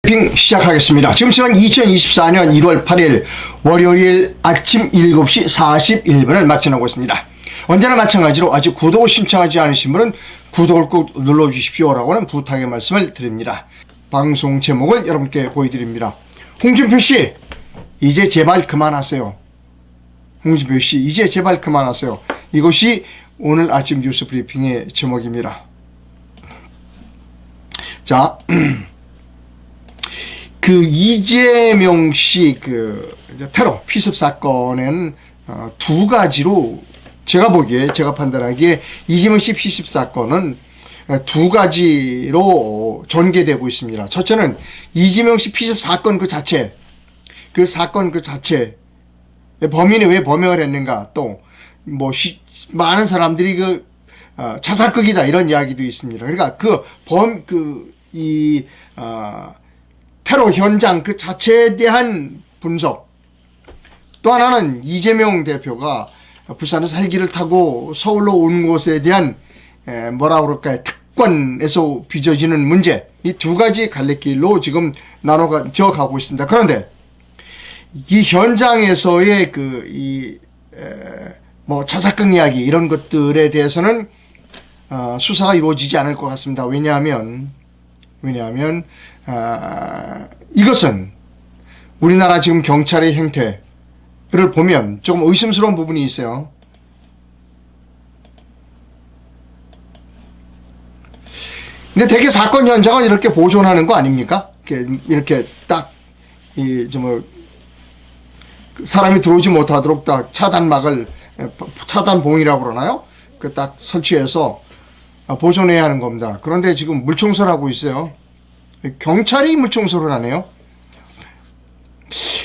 브리핑 시작하겠습니다. 지금 시간 2024년 1월 8일 월요일 아침 7시 41분을 마쳐나고 있습니다. 언제나 마찬가지로 아직 구독을 신청하지 않으신 분은 구독을 꼭 눌러주십시오라고는 부탁의 말씀을 드립니다. 방송 제목을 여러분께 보여드립니다. 홍준표 씨, 이제 제발 그만하세요. 홍준표 씨, 이제 제발 그만하세요. 이것이 오늘 아침 뉴스 브리핑의 제목입니다. 자, 그 이재명 씨 테러 피습 사건은 두 가지로 제가 보기에, 제가 판단하기에 이재명 씨 피습 사건은 두 가지로 전개되고 있습니다. 첫째는 이재명 씨 피습 사건 그 자체, 범인이 왜 범행을 했는가, 또 많은 사람들이 자살극이다 이런 이야기도 있습니다. 그러니까 테러 현장 그 자체에 대한 분석. 또 하나는 이재명 대표가 부산에서 헬기를 타고 서울로 온 것에 대한 특권에서 빚어지는 문제. 이 두 가지 갈래길로 지금 나눠져 가고 있습니다. 그런데 이 현장에서의 자살극 이야기 이런 것들에 대해서는 수사가 이루어지지 않을 것 같습니다. 왜냐하면 이것은 우리나라 지금 경찰의 행태를 보면 조금 의심스러운 부분이 있어요. 근데 대개 사건 현장은 이렇게 보존하는 거 아닙니까? 이렇게 딱 사람이 들어오지 못하도록 딱 차단봉이라고 그러나요? 딱 설치해서 보존해야 하는 겁니다. 그런데 지금 물청소를 하고 있어요. 경찰이 물청소를 하네요.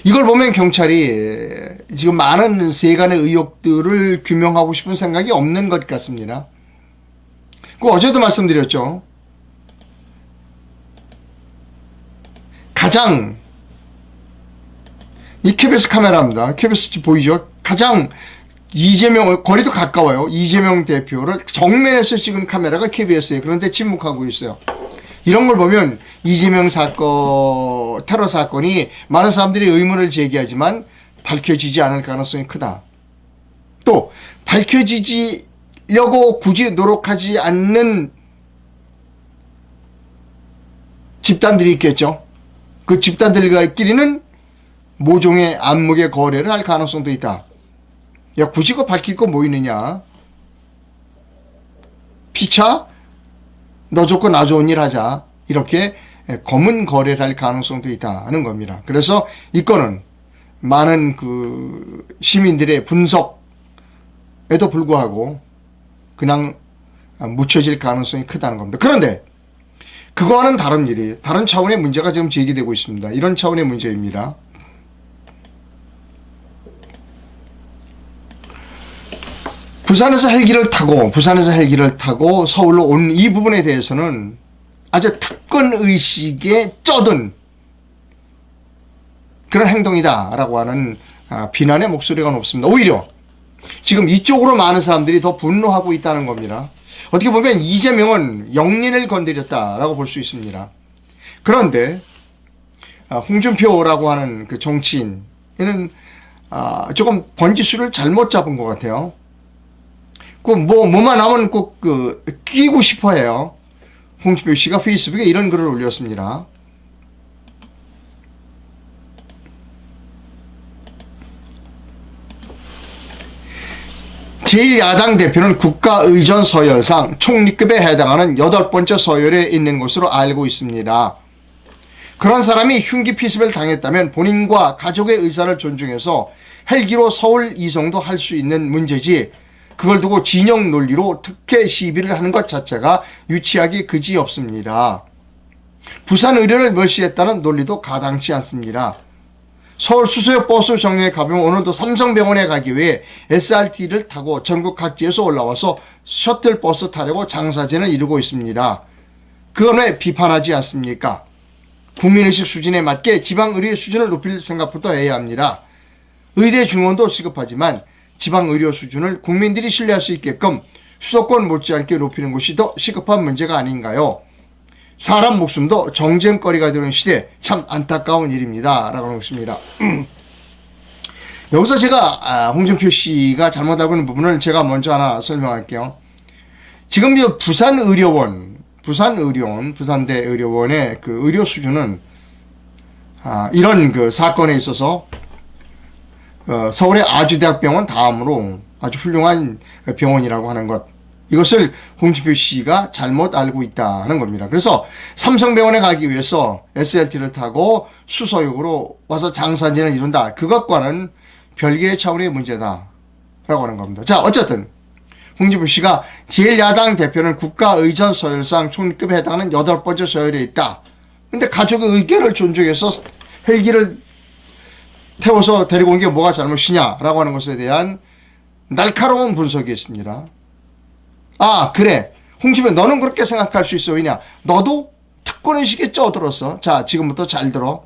이걸 보면 경찰이 지금 많은 세간의 의혹들을 규명하고 싶은 생각이 없는 것 같습니다. 어제도 말씀드렸죠. 이 KBS 카메라입니다. KBS 보이죠? 거리도 가까워요. 이재명 대표를 정면에서 찍은 카메라가 KBS예요. 그런데 침묵하고 있어요. 이런 걸 보면 이재명 테러 사건이 많은 사람들이 의문을 제기하지만 밝혀지지 않을 가능성이 크다. 또 밝혀지려고 굳이 노력하지 않는 집단들이 있겠죠. 그 집단들과끼리는 모종의 암묵의 거래를 할 가능성도 있다. 야, 굳이 밝힐 거 뭐 있느냐? 피차? 너 좋고 나 좋은 일 하자. 이렇게 검은 거래를 할 가능성도 있다는 겁니다. 그래서 이 건은 많은 시민들의 분석에도 불구하고 그냥 묻혀질 가능성이 크다는 겁니다. 그런데 그거와는 다른 차원의 문제가 지금 제기되고 있습니다. 이런 차원의 문제입니다. 부산에서 헬기를 타고 서울로 온 이 부분에 대해서는 아주 특권의식에 쩌든 그런 행동이다라고 하는 비난의 목소리가 높습니다. 오히려 지금 이쪽으로 많은 사람들이 더 분노하고 있다는 겁니다. 어떻게 보면 이재명은 영린을 건드렸다라고 볼 수 있습니다. 그런데 홍준표라고 하는 그 정치인은 조금 번지수를 잘못 잡은 것 같아요. 뭐만 하면 꼭 끼고 싶어 해요. 홍준표 씨가 페이스북에 이런 글을 올렸습니다. 제1야당 대표는 국가의전 서열상 총리급에 해당하는 8번째 서열에 있는 것으로 알고 있습니다. 그런 사람이 흉기 피습을 당했다면 본인과 가족의 의사를 존중해서 헬기로 서울 이송도 할 수 있는 문제지, 그걸 두고 진영 논리로 특혜 시비를 하는 것 자체가 유치하기 그지없습니다. 부산 의료를 멸시했다는 논리도 가당치 않습니다. 서울 수서역 버스 정류에 가보면 오늘도 삼성병원에 가기 위해 SRT를 타고 전국 각지에서 올라와서 셔틀버스 타려고 장사진을 이루고 있습니다. 그건 왜 비판하지 않습니까? 국민의식 수준에 맞게 지방의료의 수준을 높일 생각부터 해야 합니다. 의대 중원도 시급하지만 지방의료 수준을 국민들이 신뢰할 수 있게끔 수도권 못지않게 높이는 것이 더 시급한 문제가 아닌가요? 사람 목숨도 정쟁거리가 되는 시대, 참 안타까운 일입니다. 라고 하는 것입니다. 여기서 제가 홍준표 씨가 잘못 알고 있는 부분을 제가 먼저 하나 설명할게요. 지금 이 부산의료원, 부산대 의료원의 그 의료 수준은 이런 그 사건에 있어서 서울의 아주대학병원 다음으로 아주 훌륭한 병원이라고 하는 것, 이것을 홍준표 씨가 잘못 알고 있다는 겁니다. 그래서 삼성병원에 가기 위해서 SLT를 타고 수서역으로 와서 장사진을 이룬다. 그것과는 별개의 차원의 문제다 라고 하는 겁니다. 자, 어쨌든 홍준표 씨가 제1야당 대표는 국가의전 서열상 총리급에 해당하는 8번째 서열에 있다. 근데 가족의 의견을 존중해서 헬기를 태워서 데리고 온 게 뭐가 잘못이냐라고 하는 것에 대한 날카로운 분석이 있습니다. 아, 그래. 홍준표, 너는 그렇게 생각할 수 있어. 왜냐? 너도 특권의식에 쪄들었어. 자, 지금부터 잘 들어.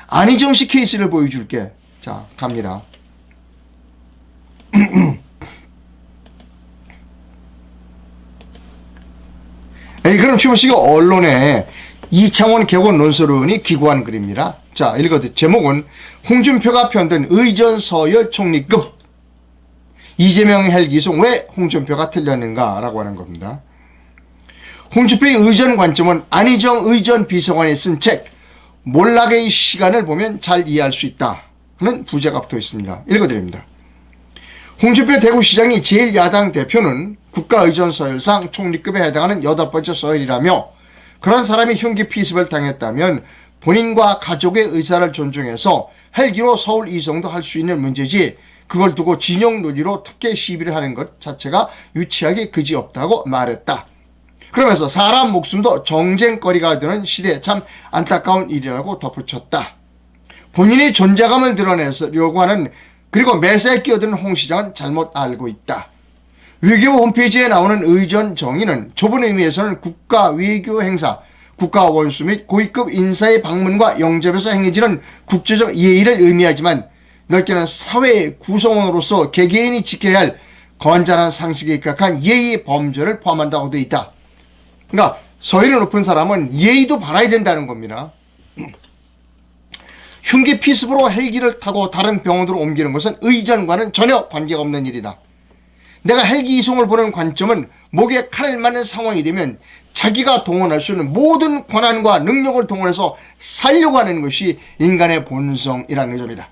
안희정 씨 케이스를 보여줄게. 자, 갑니다. 그럼 최모 씨가 언론에 이창원 개원 논설원이 기고한 글입니다. 자, 읽어드. 제목은 홍준표가 편든 의전 서열 총리급. 이재명 헬기 이송 왜 홍준표가 틀렸는가? 라고 하는 겁니다. 홍준표의 의전 관점은 안희정 의전 비서관이 쓴 책 몰락의 시간을 보면 잘 이해할 수 있다 하는 부제가 붙어 있습니다. 읽어드립니다. 홍준표 대구시장이 제1야당 대표는 국가의전 서열상 총리급에 해당하는 8번째 서열이라며 그런 사람이 흉기 피습을 당했다면 본인과 가족의 의사를 존중해서 헬기로 서울 이송도 할 수 있는 문제지 그걸 두고 진영 논리로 특혜 시비를 하는 것 자체가 유치하기 그지없다고 말했다. 그러면서 사람 목숨도 정쟁거리가 되는 시대에 참 안타까운 일이라고 덧붙였다. 본인의 존재감을 드러내려고 하는 그리고 매사에 끼어드는 홍 시장은 잘못 알고 있다. 외교부 홈페이지에 나오는 의전 정의는 좁은 의미에서는 국가 외교 행사, 국가 원수 및 고위급 인사의 방문과 영접에서 행해지는 국제적 예의를 의미하지만 넓게는 사회의 구성원으로서 개개인이 지켜야 할 건전한 상식에 입각한 예의 범죄를 포함한다고 되어 있다. 그러니까 서열이 높은 사람은 예의도 바라야 된다는 겁니다. 흉기 피습으로 헬기를 타고 다른 병원으로 옮기는 것은 의전과는 전혀 관계가 없는 일이다. 내가 헬기 이송을 보는 관점은 목에 칼을 맞는 상황이 되면 자기가 동원할 수 있는 모든 권한과 능력을 동원해서 살려고 하는 것이 인간의 본성이라는 점이다.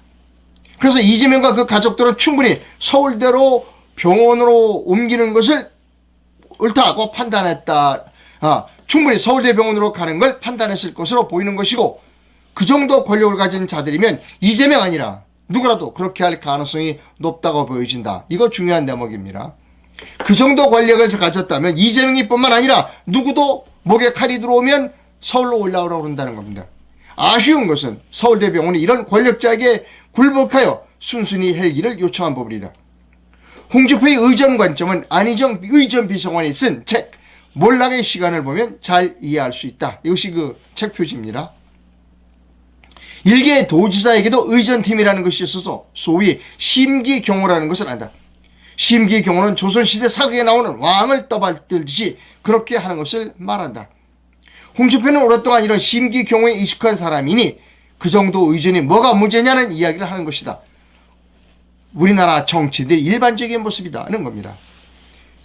그래서 이재명과 그 가족들은 충분히 서울대로 병원으로 옮기는 것을 옳다고 판단했다. 충분히 서울대 병원으로 가는 걸 판단했을 것으로 보이는 것이고 그 정도 권력을 가진 자들이면 이재명 아니라 누구라도 그렇게 할 가능성이 높다고 보여진다. 이거 중요한 대목입니다. 그 정도 권력을 가졌다면 이재명이 뿐만 아니라 누구도 목에 칼이 들어오면 서울로 올라오라고 그런다는 겁니다. 아쉬운 것은 서울대병원이 이런 권력자에게 굴복하여 순순히 헬기를 요청한 부분이다. 홍준표의 의전 관점은 안희정 의전 비서관이 쓴 책 몰락의 시간을 보면 잘 이해할 수 있다. 이것이 그 책 표지입니다. 일개 도지사에게도 의전팀이라는 것이 있어서 소위 심기경호라는 것을 안다. 심기경호는 조선시대 사극에 나오는 왕을 떠받들듯이 그렇게 하는 것을 말한다. 홍준표는 오랫동안 이런 심기경호에 익숙한 사람이니 그 정도 의전이 뭐가 문제냐는 이야기를 하는 것이다. 우리나라 정치인들의 일반적인 모습이다는 겁니다.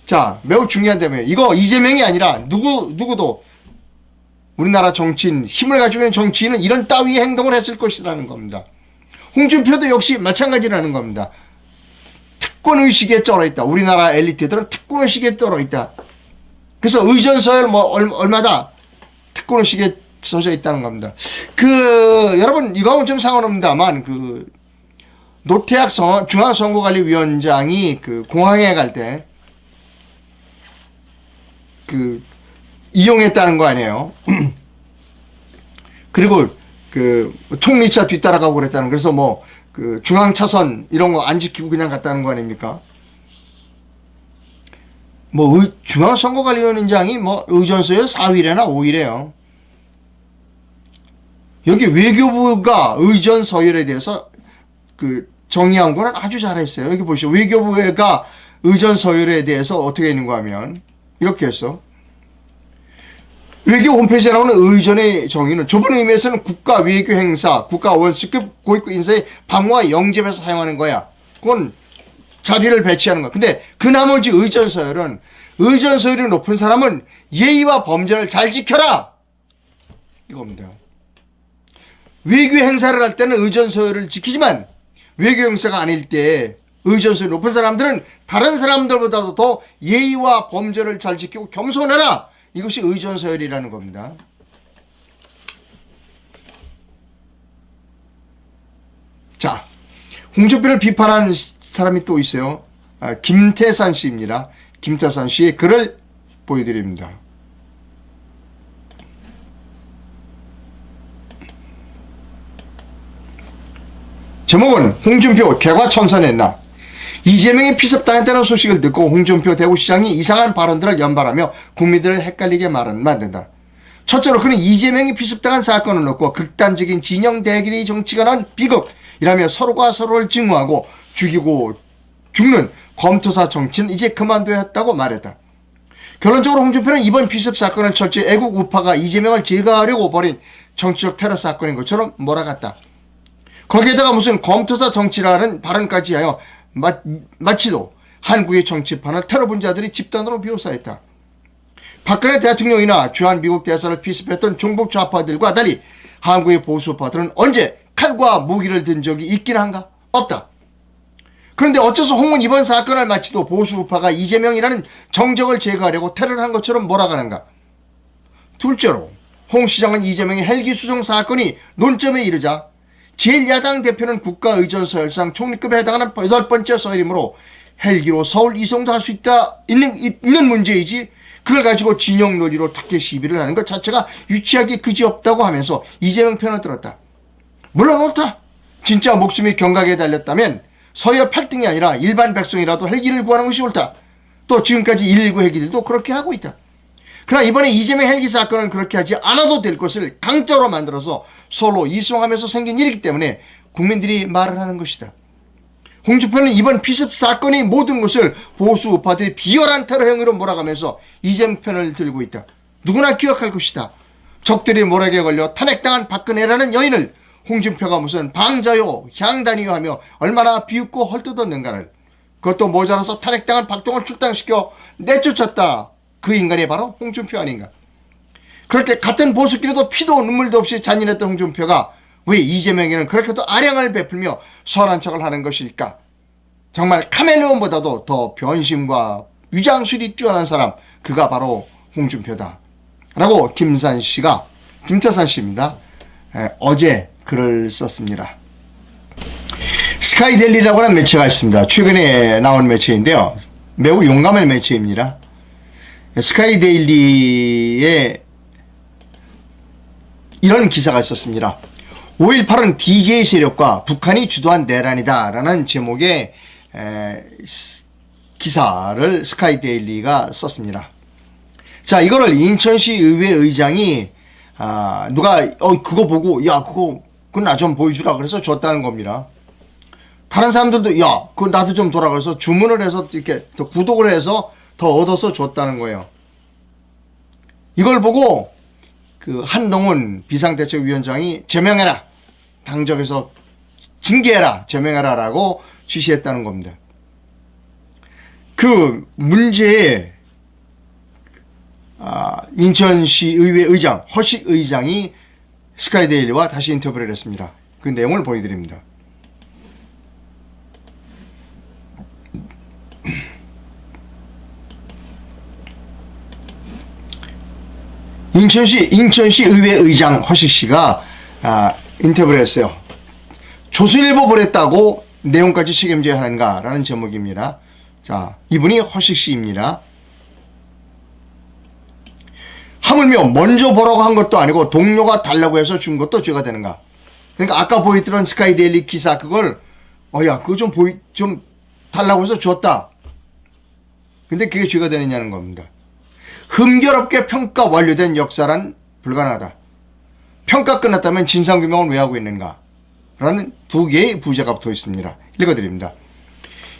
자, 매우 중요한 대목이에요. 이거 이재명이 아니라 누구도 우리나라 정치인, 힘을 가지고 있는 정치인은 이런 따위의 행동을 했을 것이라는 겁니다. 홍준표도 역시 마찬가지라는 겁니다. 특권의식에 쩔어있다. 우리나라 엘리트들은 특권의식에 쩔어있다. 그래서 의전서열 얼마다 특권의식에 젖어 있다는 겁니다. 여러분, 이거하고는 좀 상관없습니다만, 노태학 중앙선거관리위원장이 공항에 갈 때, 이용했다는 거 아니에요. 그리고 총리차 뒤따라가고 그랬다는, 그래서 중앙차선 이런 거 안 지키고 그냥 갔다는 거 아닙니까? 중앙선거관리위원장이 의전서열 4위래나 5위래요. 여기 외교부가 의전 서열에 대해서 정의한 거는 아주 잘했어요. 여기 보시죠. 외교부가 의전 서열에 대해서 어떻게 했는가 하면 이렇게 했어. 외교 홈페이지에 나오는 의전의 정의는 좁은 의미에서는 국가 외교 행사, 국가 원수급 고위급 인사의 방어와 영접해서 사용하는 거야. 그건 자리를 배치하는 거야. 근데 그 나머지 의전 서열은 의전 서열이 높은 사람은 예의와 범절을 잘 지켜라. 이겁니다. 외교 행사를 할 때는 의전 서열을 지키지만 외교 행사가 아닐 때 의전 서열이 높은 사람들은 다른 사람들보다도 더 예의와 범절을 잘 지키고 겸손해라. 이것이 의전 서열이라는 겁니다. 자, 홍준표를 비판한 사람이 또 있어요. 김태산 씨입니다. 김태산 씨의 글을 보여드립니다. 제목은 홍준표 개과천선했나. 이재명이 피습당했다는 소식을 듣고 홍준표 대구시장이 이상한 발언들을 연발하며 국민들을 헷갈리게 만든다. 첫째로 그는 이재명이 피습당한 사건을 놓고 극단적인 진영 대결이 정치가 난 비극이라며 서로가 서로를 증오하고 죽이고 죽는 검투사 정치는 이제 그만둬야 했다고 말했다. 결론적으로 홍준표는 이번 피습 사건을 철저히 애국 우파가 이재명을 제거하려고 벌인 정치적 테러 사건인 것처럼 몰아갔다. 거기에다가 무슨 검투사 정치라는 발언까지 하여 마치도 한국의 정치판을 테러 분자들이 집단으로 묘사했다. 박근혜 대통령이나 주한 미국 대사를 피습했던 종북 좌파들과 달리 한국의 보수파들은 언제 칼과 무기를 든 적이 있긴 한가? 없다. 그런데 어째서 홍은 이번 사건을 마치도 보수우파가 이재명이라는 정적을 제거하려고 테러를 한 것처럼 몰아가는가? 둘째로 홍 시장은 이재명의 헬기 수송 사건이 논점에 이르자 제1야당 대표는 국가의전 서열상 총리급에 해당하는 8번째 서열이므로 헬기로 서울 이송도 할 수 있는 문제이지 그걸 가지고 진영 논리로 특혜 시비를 하는 것 자체가 유치하기 그지없다고 하면서 이재명 편을 들었다. 물론 옳다. 진짜 목숨이 경각에 달렸다면 서열 8등이 아니라 일반 백성이라도 헬기를 구하는 것이 옳다. 또 지금까지 119 헬기들도 그렇게 하고 있다. 그러나 이번에 이재명 헬기 사건은 그렇게 하지 않아도 될 것을 강제로 만들어서 서로 이송하면서 생긴 일이기 때문에 국민들이 말을 하는 것이다. 홍준표는 이번 피습 사건이 모든 것을 보수 우파들이 비열한 테러 행위로 몰아가면서 이재명 편을 들고 있다. 누구나 기억할 것이다. 적들이 모락에 걸려 탄핵당한 박근혜라는 여인을 홍준표가 무슨 방자요 향단이요 하며 얼마나 비웃고 헐뜯었는가를. 그것도 모자라서 탄핵당한 박동을 출당시켜 내쫓았다. 그 인간이 바로 홍준표 아닌가. 그렇게 같은 보수끼리도 피도 눈물도 없이 잔인했던 홍준표가 왜 이재명에는 그렇게도 아량을 베풀며 선한 척을 하는 것일까? 정말 카멜레온보다도 더 변심과 위장술이 뛰어난 사람, 그가 바로 홍준표다. 라고 김태산 씨입니다. 어제 글을 썼습니다. 스카이데일리라고 하는 매체가 있습니다. 최근에 나온 매체인데요. 매우 용감한 매체입니다. 스카이데일리에 이런 기사가 있었습니다. 5.18은 DJ 세력과 북한이 주도한 내란이다 라는 제목의 기사를 스카이데일리가 썼습니다. 자, 이거를 인천시 의회 의장이 누가 그거 보고 야 그건 나 좀 보여주라 그래서 줬다는 겁니다. 다른 사람들도 야 그거 나도 좀 돌아 그래서 주문을 해서 이렇게 더 구독을 해서 더 얻어서 줬다는 거예요. 이걸 보고 그 한동훈 비상대책위원장이 제명해라. 당적에서 징계해라. 제명해라 라고 지시했다는 겁니다. 그 문제에 인천시 의회 의장 허식 의장이 스카이데일리와 다시 인터뷰를 했습니다. 그 내용을 보여드립니다. 인천시 의회 의장 허식 씨가 인터뷰를 했어요. 조선일보 보냈다고 내용까지 책임져야 하는가 라는 제목입니다. 자, 이분이 허식 씨입니다. 하물며 먼저 보라고 한 것도 아니고 동료가 달라고 해서 준 것도 죄가 되는가. 그러니까 아까 보여드린 스카이데일리 기사 그걸 야 그거 좀 달라고 해서 줬다. 근데 그게 죄가 되느냐는 겁니다. 흠결없게 평가 완료된 역사란 불가능하다. 평가 끝났다면 진상규명을 왜 하고 있는가? 라는 두 개의 부제가 붙어 있습니다. 읽어드립니다.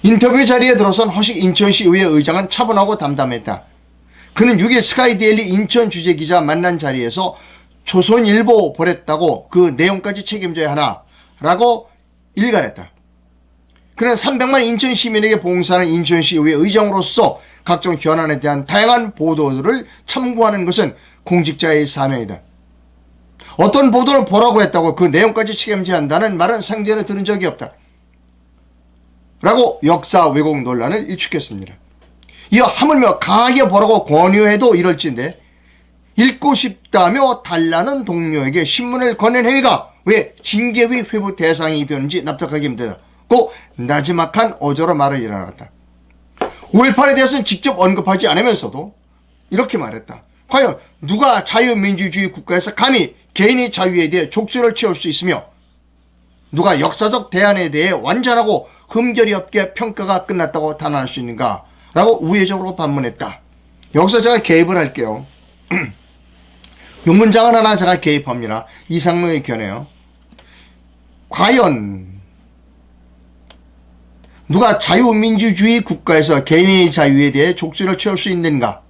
인터뷰 자리에 들어선 허식 인천시 의회 의장은 차분하고 담담했다. 그는 6일 스카이데일리 인천 주재기자 만난 자리에서 조선일보 보냈다고 그 내용까지 책임져야 하나라고 일갈했다. 그는 300만 인천 시민에게 봉사하는 인천시의회 의장으로서 각종 현안에 대한 다양한 보도들을 참고하는 것은 공직자의 사명이다. 어떤 보도를 보라고 했다고 그 내용까지 책임져야 한다는 말은 상대로 들은 적이 없다. 라고 역사 왜곡 논란을 일축했습니다. 이어 하물며 강하게 보라고 권유해도 이럴진데 읽고 싶다며 달라는 동료에게 신문을 건넨 행위가 왜 징계위 회부 대상이 되는지 납득하기 힘들다고 나지막한 어조로 말을 일어났다. 5.18에 대해서는 직접 언급하지 않으면서도 이렇게 말했다. 과연 누가 자유민주주의 국가에서 감히 개인의 자유에 대해 족쇄를 채울 수 있으며 누가 역사적 대안에 대해 완전하고 흠결이 없게 평가가 끝났다고 단언할 수 있는가? 라고 우회적으로 반문했다. 여기서 제가 개입을 할게요. 이 문장은 하나 제가 개입합니다. 이상로의 견해요. 과연 누가 자유민주주의 국가에서 개인의 자유에 대해 족쇄를 채울 수 있는가?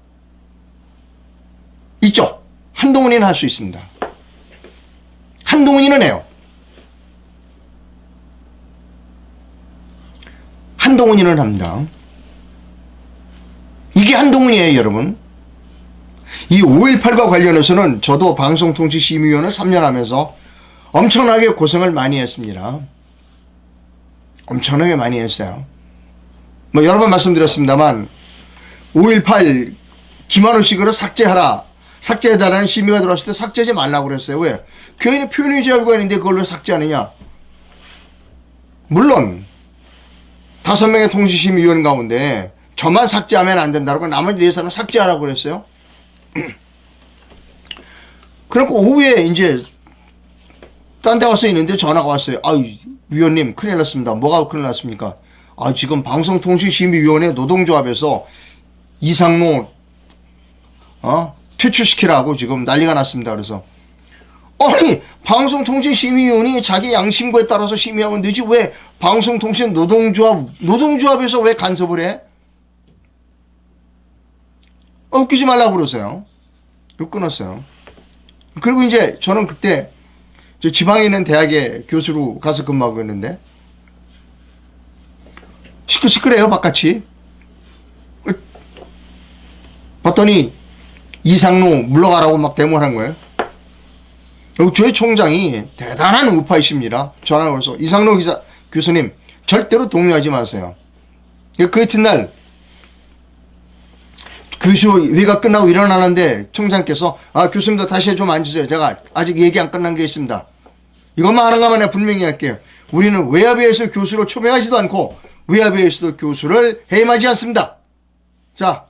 있죠. 한동훈이는 할 수 있습니다. 한동훈이는 해요. 한동훈이는 합니다. 이게 한동훈이에요, 여러분. 이 5.18과 관련해서는 저도 방송통신심의위원을 3년 하면서 엄청나게 고생을 많이 했습니다. 엄청나게 많이 했어요. 뭐 여러 번 말씀드렸습니다만 5.18 김한호 씨그를 삭제하라. 삭제해달라는 심의가 들어왔을 때 삭제하지 말라고 그랬어요. 왜? 교인의 표현의 자유가 있는데 그걸 왜 삭제하느냐? 물론 5명의 통신심의위원 가운데 저만 삭제하면 안 된다고 나머지 4사람은 삭제하라고 그랬어요. 그래갖고 오후에 이제 딴 데 와서 있는데 전화가 왔어요. 아유, 위원님 큰일 났습니다. 뭐가 큰일 났습니까? 아, 지금 방송통신심의위원회 노동조합에서 이상로 퇴출시키라고 지금 난리가 났습니다. 그래서 아니 방송통신심의위원이 자기 양심고에 따라서 심의하면 되지 왜 방송통신 노동조합에서 왜 간섭을 해? 웃기지 말라고 그러세요. 끊었어요. 그리고 이제 저는 그때 저 지방에 있는 대학에 교수로 가서 근무하고 있는데 시끌시끌해요 바깥이. 봤더니 이상로 물러가라고 막 데모하는 거예요. 그리고 저희 총장이 대단한 우파이십니다. 전화를 걸어서 이상로 교수님 절대로 동의하지 마세요. 그 이튿날 교수회가 끝나고 일어나는데 총장께서 교수님도 다시 좀 앉으세요. 제가 아직 얘기 안 끝난 게 있습니다. 이것만 하는 것만 내가 분명히 할게요. 우리는 외압에서 교수를 초빙하지도 않고 외압에서도 교수를 해임하지 않습니다. 자,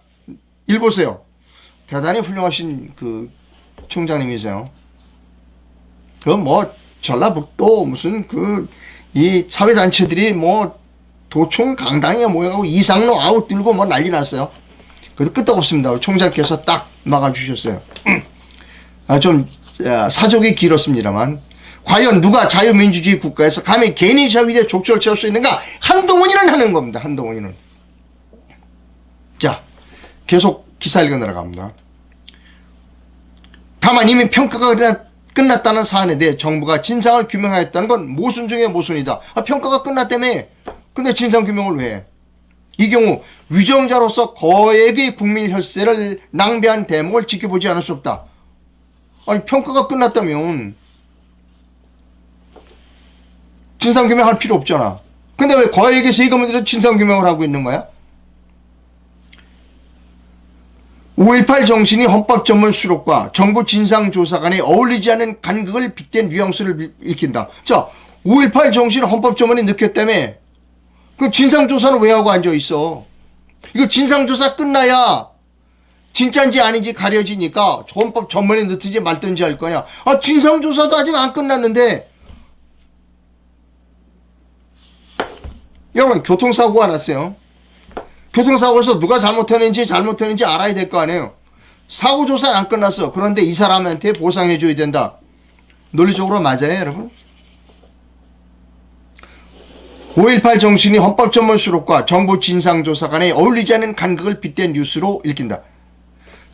일 보세요. 대단히 훌륭하신 그 총장님이세요. 그 뭐 전라북도 무슨 이 사회단체들이 뭐 도청 강당에 모여가고 이상로 아웃 들고 뭐 난리 났어요. 그래도 끄떡없습니다. 총장께서 딱 막아주셨어요. 좀 사족이 길었습니다만 과연 누가 자유민주주의 국가에서 감히 개인의 자유에 대해 족쇄를 채울 수 있는가? 한동훈이는 하는 겁니다. 한동훈이는. 자, 계속 기사 읽어 내려갑니다. 다만 이미 평가가 끝났다는 사안에 대해 정부가 진상을 규명하였다는 건 모순 중에 모순이다. 평가가 끝났다며. 근데 진상 규명을 왜 해? 이 경우 위정자로서 거액의 국민 혈세를 낭비한 대목을 지켜보지 않을 수 없다. 아니 평가가 끝났다면 진상규명할 필요 없잖아. 근데 왜 거액의 세금을 진상규명을 하고 있는 거야? 5.18 정신이 헌법전문 수록과 정부 진상조사 간에 어울리지 않은 간극을 빗댄 뉘앙스를 읽힌다. 자, 5.18 정신을 헌법전문이 느꼈다며. 그 진상조사는 왜 하고 앉아있어? 이거 진상조사 끝나야 진짜인지 아닌지 가려지니까 헌법 전문에 넣든지 말든지 할 거냐. 진상조사도 아직 안 끝났는데. 여러분 교통사고가 났어요. 교통사고에서 누가 잘못했는지 알아야 될 거 아니에요. 사고조사는 안 끝났어. 그런데 이 사람한테 보상해줘야 된다. 논리적으로 맞아요, 여러분? 5.18 정신이 헌법전문 수록과 정부 진상조사 간에 어울리지 않은 간극을 빗댄 뉴스로 읽힌다.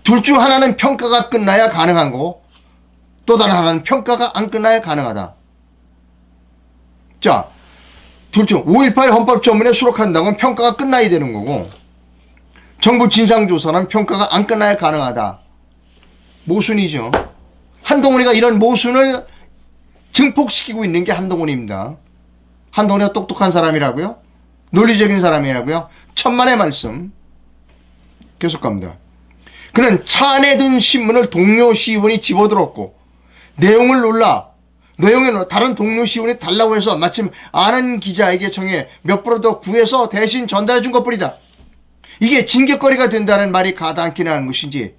둘 중 하나는 평가가 끝나야 가능한 거고 또 다른 하나는 평가가 안 끝나야 가능하다. 자, 둘 중 5.18 헌법조문에 수록한다고 하면 평가가 끝나야 되는 거고 정부 진상조사는 평가가 안 끝나야 가능하다. 모순이죠. 한동훈이가 이런 모순을 증폭시키고 있는 게 한동훈입니다. 한동훈이가 똑똑한 사람이라고요? 논리적인 사람이라고요? 천만의 말씀. 계속 갑니다. 그는 차 안에 든 신문을 동료 시의원이 집어들었고 내용을 다른 동료 시의원이 달라고 해서 마침 아는 기자에게 정해 몇 프로 더 구해서 대신 전달해 준 것뿐이다. 이게 징계거리가 된다는 말이 가당키나 하는 것인지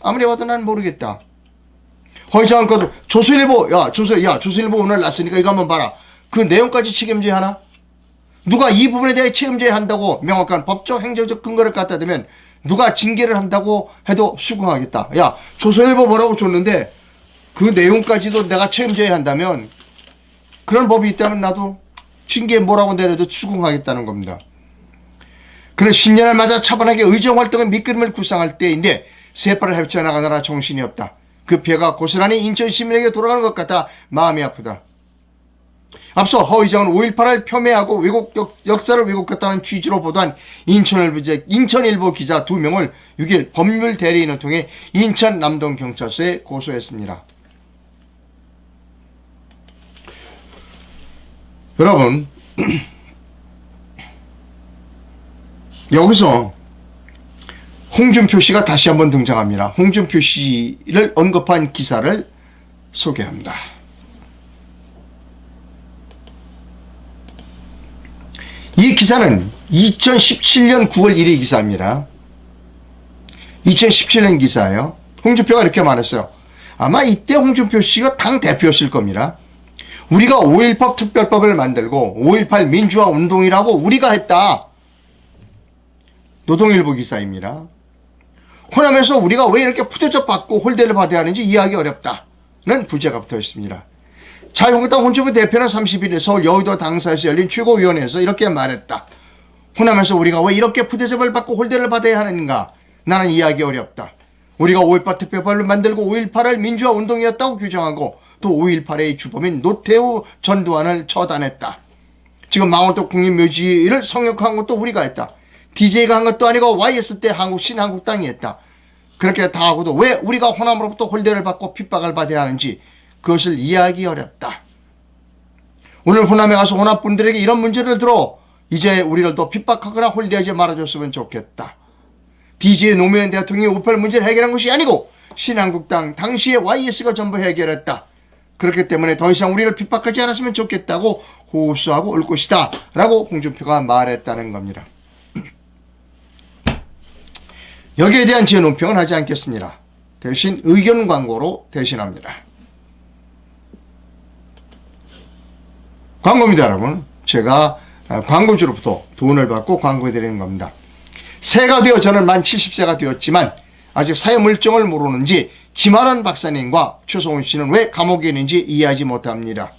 아무리 봐도 난 모르겠다. 허위장한 것도 조선일보 오늘 났으니까 이거 한번 봐라. 그 내용까지 책임져야 하나? 누가 이 부분에 대해 책임져야 한다고 명확한 법적 행정적 근거를 갖다 대면 누가 징계를 한다고 해도 수긍하겠다. 야, 조선일보 뭐라고 줬는데 그 내용까지도 내가 책임져야 한다면 그런 법이 있다면 나도 징계 뭐라고 내려도 수긍하겠다는 겁니다. 그는 신년을 맞아 차분하게 의정활동의 밑그림을 구상할 때인데 새빨을 헤쳐나가느라 정신이 없다. 그 피해가 고스란히 인천 시민에게 돌아가는 것 같아 마음이 아프다. 앞서 허 의장은 5.18을 폄훼하고 역사를 왜곡했다는 취지로 보도한 인천일보 기자 2명을 6일 법률 대리인을 통해 인천 남동경찰서에 고소했습니다. 여러분, 여기서 홍준표 씨가 다시 한번 등장합니다. 홍준표 씨를 언급한 기사를 소개합니다. 이 기사는 2017년 9월 1일 기사입니다. 2017년 기사예요. 홍준표가 이렇게 말했어요. 아마 이때 홍준표 씨가 당 대표였을 겁니다. 우리가 5.18 특별법을 만들고 5.18 민주화 운동이라고 우리가 했다. 노동일보 기사입니다. 호남에서 우리가 왜 이렇게 푸대접 받고 홀대를 받아야 하는지 이해하기 어렵다는 부제가 붙어 있습니다. 자유한국당 홍준표 대표는 31일 서울 여의도 당사에서 열린 최고위원회에서 이렇게 말했다. 호남에서 우리가 왜 이렇게 푸대접을 받고 홀대를 받아야 하는가? 나는 이해하기 어렵다. 우리가 5.18 특별법을 만들고 5.18을 민주화 운동이었다고 규정하고 또 5.18의 주범인 노태우 전두환을 처단했다. 지금 망원동 국립묘지를 성역한 것도 우리가 했다. DJ가 한 것도 아니고 YS 때 신한국당이 했다. 그렇게 다 하고도 왜 우리가 호남으로부터 홀대를 받고 핍박을 받아야 하는지 그것을 이해하기 어렵다. 오늘 호남에 가서 호남 분들에게 이런 문제를 들어 이제 우리를 더 핍박하거나 홀대하지 말아줬으면 좋겠다. DJ 노무현 대통령이 5.18 문제를 해결한 것이 아니고 신한국당 당시에 YS가 전부 해결했다. 그렇기 때문에 더 이상 우리를 핍박하지 않았으면 좋겠다고 호소하고 올 것이다 라고 홍준표가 말했다는 겁니다. 여기에 대한 제 논평은 하지 않겠습니다. 대신 의견 광고로 대신합니다. 광고입니다, 여러분. 제가 광고주로부터 돈을 받고 광고해드리는 겁니다. 새가 되어 저는 만 70세가 되었지만 아직 사회 물정을 모르는지 지만원 박사님과 최성훈 씨는 왜 감옥에 있는지 이해하지 못합니다.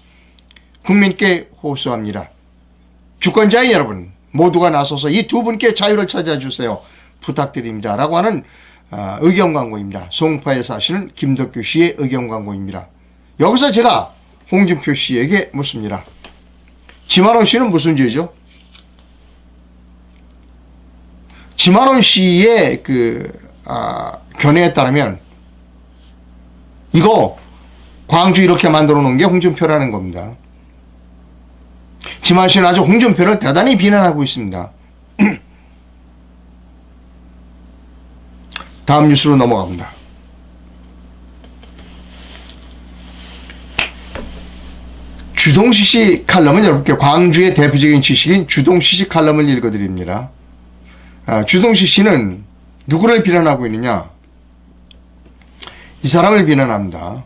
국민께 호소합니다. 주권자인 여러분 모두가 나서서 이 두 분께 자유를 찾아주세요. 부탁드립니다. 라고 하는 의견 광고입니다. 송파에 사시는 김덕규 씨의 의견 광고입니다. 여기서 제가 홍준표 씨에게 묻습니다. 지만원 씨는 무슨 죄죠? 지만원 씨의 견해에 따르면 이거 광주 이렇게 만들어 놓은 게 홍준표라는 겁니다. 지만원 씨는 아주 홍준표를 대단히 비난하고 있습니다. 다음 뉴스로 넘어갑니다. 주동식 씨 칼럼은 여러분께 광주의 대표적인 지식인 주동식 씨 칼럼을 읽어드립니다. 주동식 씨는 누구를 비난하고 있느냐? 이 사람을 비난합니다.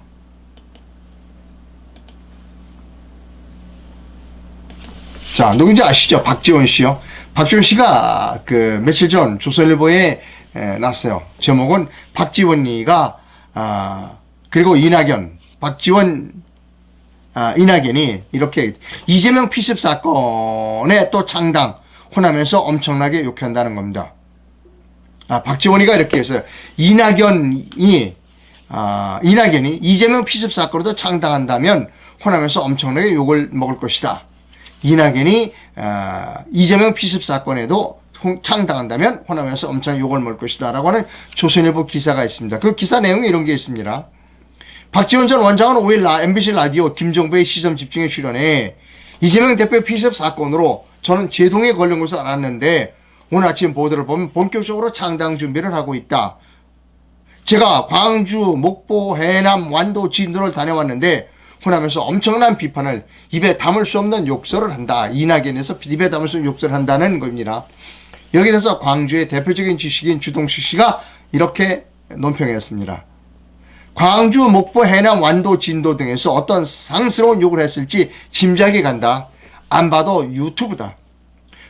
자, 누군지 아시죠? 박지원 씨요. 박지원 씨가 며칠 전 조선일보에 났어요. 제목은 박지원이가 그리고 이낙연, 박지원, 이낙연이 이렇게 이재명 피습 사건에 또 창당, 호남에서 엄청나게 욕한다는 겁니다. 박지원이가 이렇게 했어요. 이낙연이 이재명 피습 사건으로 창당한다면 호남에서 엄청나게 욕을 먹을 것이다. 이낙연이 이재명 피습 사건에도 창당한다면 호남에서 엄청나게 욕을 먹을 것이다 라고 하는 조선일보 기사가 있습니다. 그 기사 내용에 이런 게 있습니다. 박지원 전 원장은 5일 MBC 라디오 김종배의 시선 집중에 출연해 이재명 대표 피습 사건으로 저는 제동에 걸린 것을 알았는데 오늘 아침 보도를 보면 본격적으로 창당 준비를 하고 있다. 제가 광주, 목포, 해남, 완도, 진도를 다녀왔는데 호남에서 엄청난 비판을 입에 담을 수 없는 욕설을 한다. 이낙연에서 입에 담을 수 없는 욕설을 한다는 겁니다. 여기에 대해서 광주의 대표적인 지식인 주동식 씨가 이렇게 논평했습니다. 광주, 목포, 해남, 완도, 진도 등에서 어떤 상스러운 욕을 했을지 짐작이 간다. 안 봐도 유튜브다.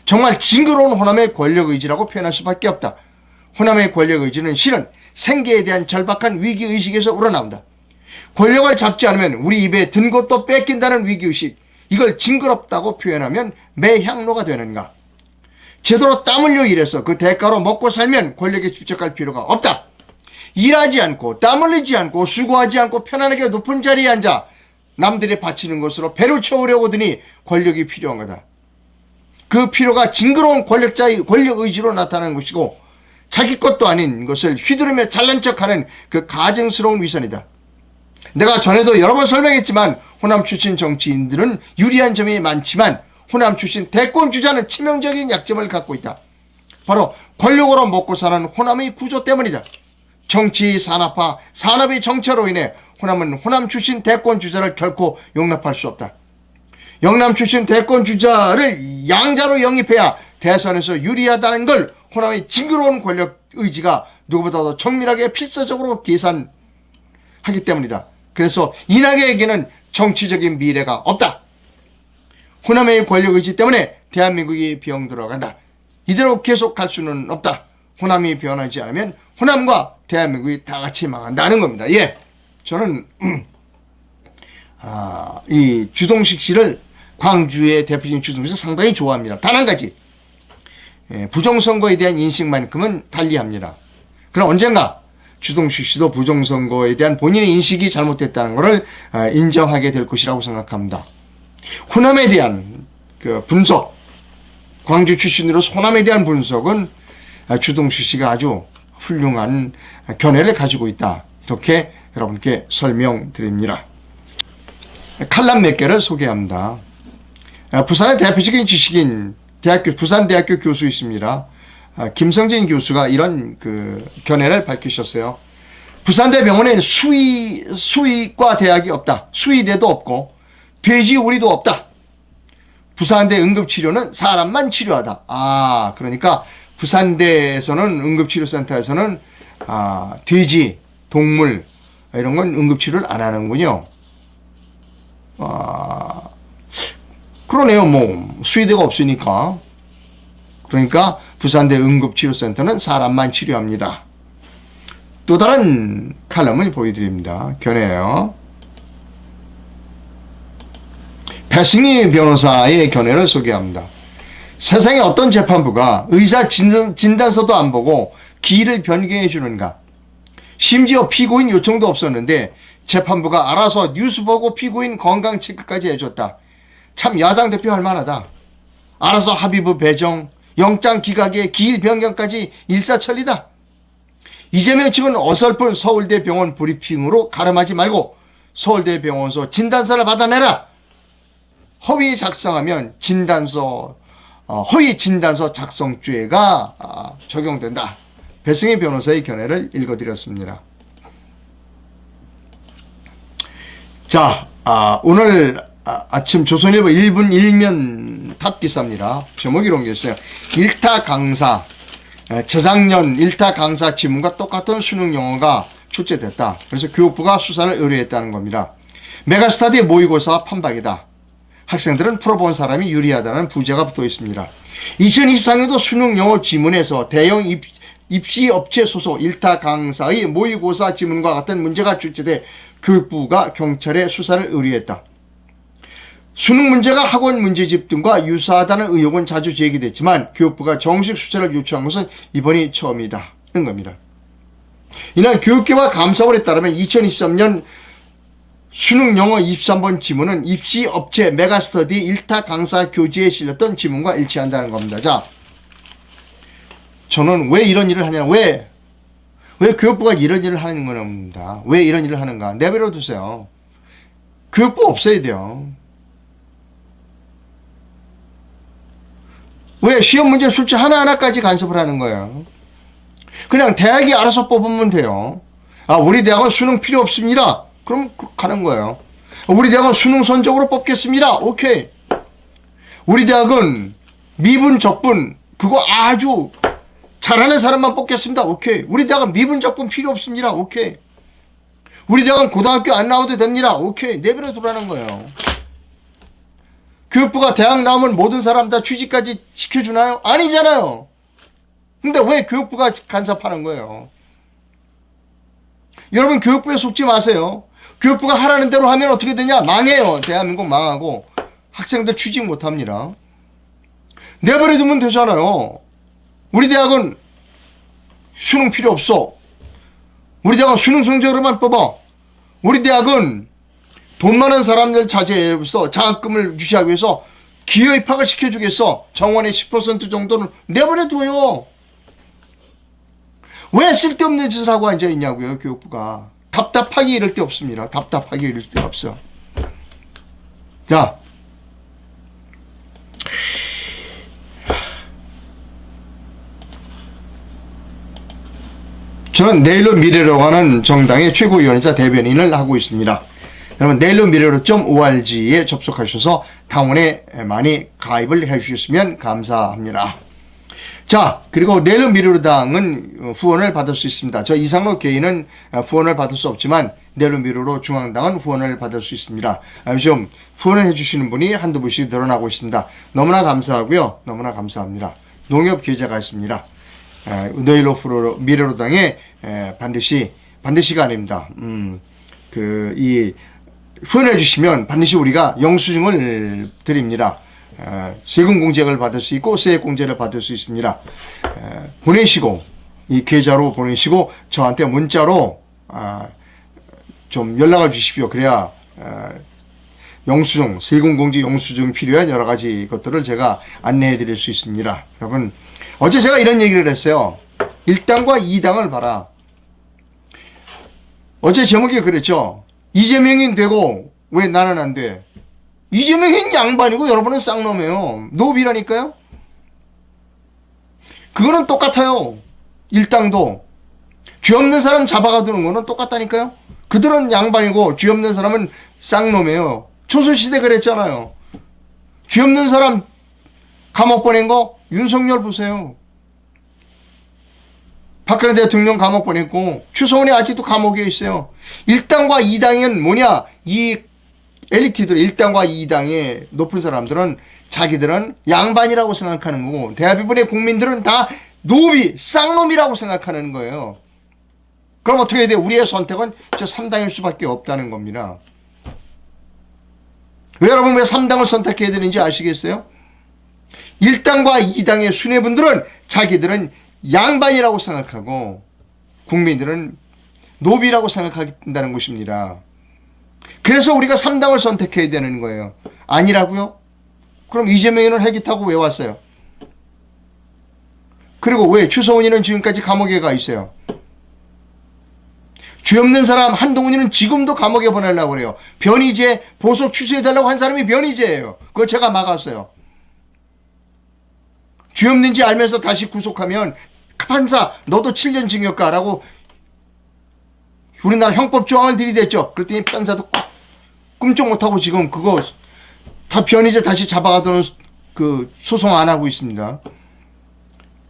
정말 징그러운 호남의 권력의지라고 표현할 수밖에 없다. 호남의 권력의지는 실은 생계에 대한 절박한 위기의식에서 우러나온다. 권력을 잡지 않으면 우리 입에 든 것도 뺏긴다는 위기의식, 이걸 징그럽다고 표현하면 매향로가 되는가. 제대로 땀 흘려 일해서 그 대가로 먹고 살면 권력에 집착할 필요가 없다. 일하지 않고 땀 흘리지 않고 수고하지 않고 편안하게 높은 자리에 앉아 남들이 바치는 것으로 배를 채우려고 드니 권력이 필요한 거다. 그 필요가 징그러운 권력자의 권력의지로 나타나는 것이고 자기 것도 아닌 것을 휘두르며 잘난 척하는 그 가증스러운 위선이다. 내가 전에도 여러 번 설명했지만 호남 출신 정치인들은 유리한 점이 많지만 호남 출신 대권 주자는 치명적인 약점을 갖고 있다. 바로 권력으로 먹고 사는 호남의 구조 때문이다. 정치 산업화, 산업의 정체로 인해 호남은 호남 출신 대권 주자를 결코 용납할 수 없다. 영남 출신 대권 주자를 양자로 영입해야 대선에서 유리하다는 걸 호남의 징그러운 권력 의지가 누구보다도 정밀하게 필사적으로 계산하기 때문이다. 그래서 이낙연에게는 정치적인 미래가 없다. 호남의 권력 의지 때문에 대한민국이 병들어간다. 이대로 계속 갈 수는 없다. 호남이 변하지 않으면 호남과 대한민국이 다 같이 망한다는 겁니다. 예, 저는 이 주동식 씨를, 광주의 대표적인 주동식을 상당히 좋아합니다. 단 한 가지, 부정선거에 대한 인식만큼은 달리합니다. 그러나 언젠가 주동식 씨도 부정선거에 대한 본인의 인식이 잘못됐다는 것을 인정하게 될 것이라고 생각합니다. 호남에 대한 그 분석, 광주 출신으로서 호남에 대한 분석은 주동식 씨가 아주 훌륭한 견해를 가지고 있다. 이렇게 여러분께 설명드립니다. 칼럼 몇 개를 소개합니다. 부산의 대표적인 지식인 부산대학교 교수 있습니다. 김성진 교수가 이런 그 견해를 밝히셨어요. 부산대병원에는 수의과 대학이 없다. 수의대도 없고 돼지우리도 없다. 부산대 응급치료는 사람만 치료하다. 그러니까 부산대에서는 응급치료센터에서는 돼지, 동물 이런 건 응급치료를 안 하는군요. 그러네요. 뭐 수의대가 없으니까. 그러니까 부산대 응급치료센터는 사람만 치료합니다. 또 다른 칼럼을 보여드립니다. 견해예요. 배승희 변호사의 견해를 소개합니다. 세상에 어떤 재판부가 의사 진단서도 안 보고 기일을 변경해 주는가. 심지어 피고인 요청도 없었는데 재판부가 알아서 뉴스 보고 피고인 건강 체크까지 해줬다. 참 야당 대표 할 만하다. 알아서 합의부 배정, 영장 기각에 기일 변경까지 일사천리다. 이재명 측은 어설픈 서울대 병원 브리핑으로 가름하지 말고 서울대 병원서 진단서를 받아내라. 허위 작성하면 허위 진단서 작성죄가 적용된다. 배승희 변호사의 견해를 읽어드렸습니다. 자, 오늘 아침 조선일보 1분 1면 탑 기사입니다. 제목이 이런 게 있어요. 일타 강사, 재작년 일타 강사 지문과 똑같은 수능 영어가 출제됐다. 그래서 교육부가 수사를 의뢰했다는 겁니다. 메가스터디 모의고사 판박이다. 학생들은 풀어본 사람이 유리하다는 부제가 붙어 있습니다. 2024년도 수능 영어 지문에서 대형 입시업체 소속 일타 강사의 모의고사 지문과 같은 문제가 출제돼 교육부가 경찰에 수사를 의뢰했다. 수능 문제가 학원 문제집 등과 유사하다는 의혹은 자주 제기됐지만 교육부가 정식 수사를 요청한 것은 이번이 처음이다. 겁니다. 이날 교육계와 감사원에 따르면 2023년 수능 영어 23번 지문은 입시 업체 메가스터디 1타 강사 교재에 실렸던 지문과 일치한다는 겁니다. 자, 저는 왜 이런 일을 하냐, 왜 교육부가 이런 일을 하는 겁니다. 왜 이런 일을 하는가? 내버려 두세요. 교육부 없어야 돼요. 왜 시험 문제 술지 하나하나까지 간섭을 하는 거예요? 그냥 대학이 알아서 뽑으면 돼요. 아, 우리 대학은 수능 필요 없습니다. 그럼 가는 거예요. 우리 대학은 수능 선적으로 뽑겠습니다. 오케이. 우리 대학은 미분, 적분 그거 아주 잘하는 사람만 뽑겠습니다. 오케이. 우리 대학은 미분, 적분 필요 없습니다. 오케이. 우리 대학은 고등학교 안 나와도 됩니다. 오케이. 내버려 두라는 거예요. 교육부가 대학 나오면 모든 사람 다 취직까지 시켜주나요? 아니잖아요. 근데 왜 교육부가 간섭하는 거예요? 여러분 교육부에 속지 마세요. 교육부가 하라는 대로 하면 어떻게 되냐? 망해요. 대한민국 망하고 학생들 취직 못합니다. 내버려 두면 되잖아요. 우리 대학은 수능 필요 없어. 우리 대학은 수능 성적으로만 뽑아. 우리 대학은 돈 많은 사람들 자제해서 장학금을 유지하기 위해서 기여 입학을 시켜주겠어. 정원의 10% 정도는 내버려 둬요. 왜 쓸데없는 짓을 하고 앉아있냐고요, 교육부가. 답답하기 이를 데 없습니다. 답답하기 이를 데 없어. 자, 저는 내일로 미래로 가는 정당의 최고위원이자 대변인을 하고 있습니다. 여러분 내일로 미래로.org에 접속하셔서 당원에 많이 가입을 해주셨으면 감사합니다. 자, 그리고 내일로 미래로당은 후원을 받을 수 있습니다. 저 이상로 개인은 후원을 받을 수 없지만 내일로 미래로 중앙당은 후원을 받을 수 있습니다. 요즘 후원을 해주시는 분이 한두 분씩 늘어나고 있습니다. 너무나 감사하고요. 너무나 감사합니다. 농협 계좌가 있습니다. 내일로 미래로당에 반드시가 아닙니다. 후원해 주시면 반드시 우리가 영수증을 드립니다. 세금 공제를 받을 수 있고 세액 공제를 받을 수 있습니다. 보내시고 이 계좌로 보내시고 저한테 문자로 좀 연락을 주십시오. 그래야 영수증, 세금 공제 영수증 필요한 여러 가지 것들을 제가 안내해 드릴 수 있습니다. 여러분 어제 제가 이런 얘기를 했어요. 1당과 2당을 봐라. 어제 제목이 그랬죠. 이재명이 되고 왜 나는 안 돼? 이재명은 양반이고 여러분은 쌍놈이에요. 노비라니까요. 그거는 똑같아요. 1당도 죄 없는 사람 잡아가두는 거는 똑같다니까요. 그들은 양반이고 죄 없는 사람은 쌍놈이에요. 조선시대 그랬잖아요. 죄 없는 사람 감옥 보낸 거 윤석열 보세요. 박근혜 대통령 감옥 보냈고 추성훈이 아직도 감옥에 있어요. 1당과 2당은 뭐냐? 이 엘리트들 1당과 2당의 높은 사람들은 자기들은 양반이라고 생각하는 거고 대한민국의 국민들은 다 노비, 쌍놈이라고 생각하는 거예요. 그럼 어떻게 해야 돼요? 우리의 선택은 저 3당일 수밖에 없다는 겁니다. 왜 여러분 왜 3당을 선택해야 되는지 아시겠어요? 1당과 2당의 수뇌분들은 자기들은 양반이라고 생각하고 국민들은 노비라고 생각한다는 것입니다. 그래서 우리가 3당을 선택해야 되는 거예요. 아니라고요? 그럼 이재명이는 헬기 타고 왜 왔어요? 그리고 왜 추성훈이는 지금까지 감옥에 가 있어요? 죄 없는 사람 한동훈이는 지금도 감옥에 보내려고 그래요. 변희재 보석 취소해달라고 한 사람이 변희재예요. 그걸 제가 막았어요. 죄 없는지 알면서 다시 구속하면 판사 너도 7년 징역 가라고 우리나라 형법 조항을 들이댔죠. 그랬더니 판사도 꿈쩍 못하고 지금 그거 다 변희재 다시 잡아가도록 그 소송 안 하고 있습니다.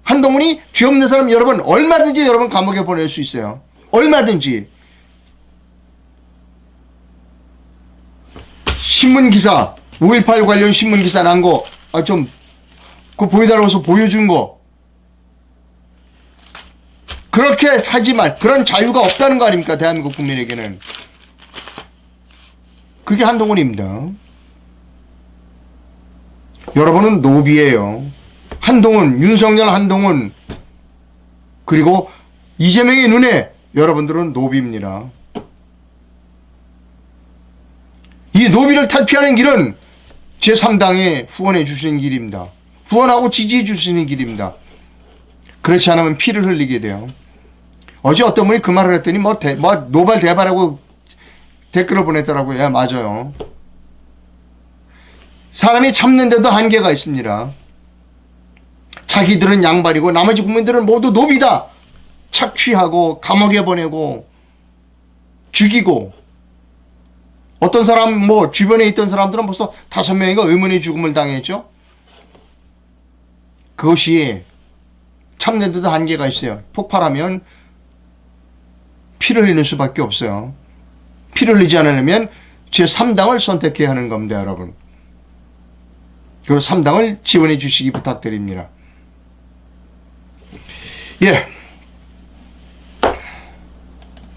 한동훈이 죄 없는 사람 여러분 얼마든지 여러분 감옥에 보낼 수 있어요. 얼마든지. 신문기사 5.18 관련 신문기사 난 거 좀 그거 보여달라고 해서 보여준 거 그렇게 하지만 그런 자유가 없다는 거 아닙니까? 대한민국 국민에게는. 그게 한동훈입니다. 여러분은 노비예요. 한동훈, 윤석열 한동훈 그리고 이재명의 눈에 여러분들은 노비입니다. 이 노비를 탈피하는 길은 제3당에 후원해 주시는 길입니다. 후원하고 지지해 주시는 길입니다. 그렇지 않으면 피를 흘리게 돼요. 어제 어떤 분이 그 말을 했더니 노발대발하고 댓글을 보냈더라고요. 예, 맞아요. 사람이 참는데도 한계가 있습니다. 자기들은 양발이고 나머지 국민들은 모두 노비다. 착취하고 감옥에 보내고 죽이고, 어떤 사람 주변에 있던 사람들은 벌써 5명이가 의문의 죽음을 당했죠. 그것이 참는데도 한계가 있어요. 폭발하면 피를 흘리는 수밖에 없어요. 피를 흘리지 않으려면 제3당을 선택해야 하는 겁니다, 여러분. 그리고 3당을 지원해 주시기 부탁드립니다. 예.